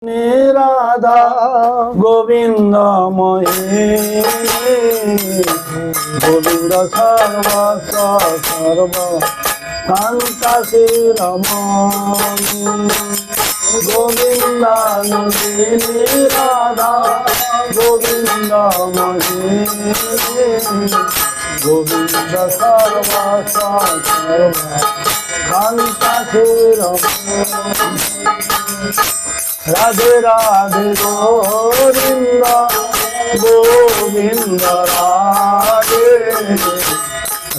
রাধা গোবিন্দময়ী গোবিন্দ সর্বস্ব সর্ব কান্তা শিরমণি গোবিন্দানুদিনী রাধা গোবিন্দময়ী গোবিন্দ সর্বস্ব সর্ব কান্তা শিরমণি রাধে রাধে গোবিন্দ গোবিন্দ রাধে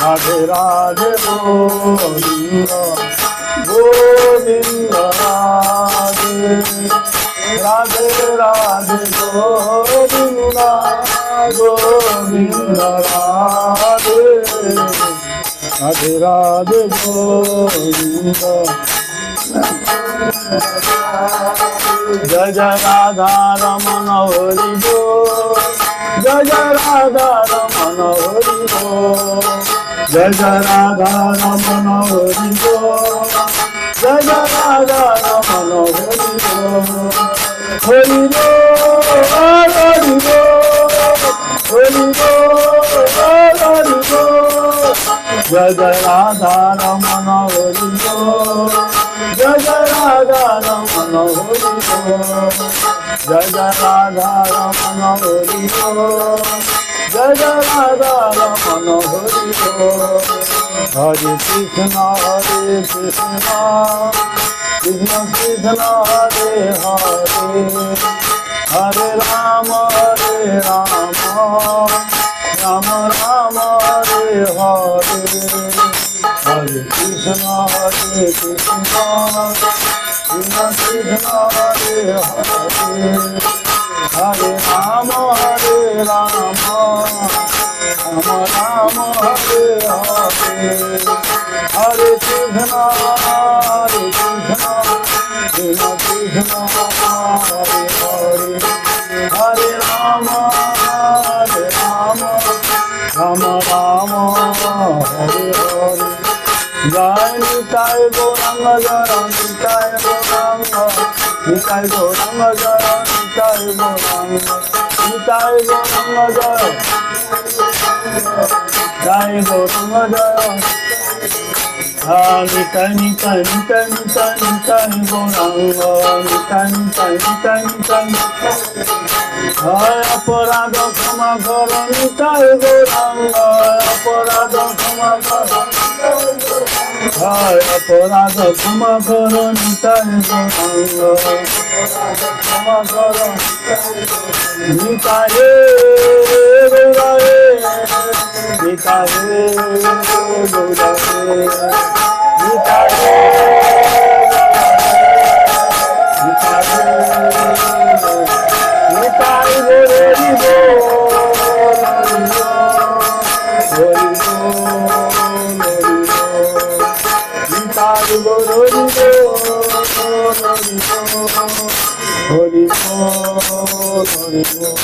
রাধে রাধে গোবিন্দ গোবিন্দ রাধে রাধে রাধে গোবিন্দ গোবিন্দ রাধে রাধে রাধে গোবিন্দ जय जय राधा रमन हरि बोल जय जय राधा रमन हरि बोल जय जय राधा रमन हरि बोल जय जय राधा रमन हरि बोल हरि बोल हरि बोल हरि बोल जय जय राधा रमन हरि बोल जय जय राधा रमन हरि बोल जय जय राधा रमन हरि बोल जय जय राधा रमन हरि बोल हरे कृष्ण कृष्ण कृष्ण हरे हरे हरे राम राम राम हरे हरे हरे कृष्ण कृष्ण कृष्ण हरे हरे हरे राम राम राम हरे हरे हरे कृष्ण कृष्ण कृष्ण हरे हरे हरे राम राम राम हरे हरे जय निताय गौरांग जय निताय गौरांग निताय गौरांग जय निताय गौरांग निताय गौरांग जय गौरांग जय निताय निताय निताय निताय निताय गौरांग निताय निताय निताय निताय हाय अपराध क्षमा कर निताय गौरांग अपराध क्षमा कर हाय अपराध क्षमा कर निताय गौरांग क्षमा कर निताय गौरांग निताय गौरांग निताय निताय हरि बोल हरि बोल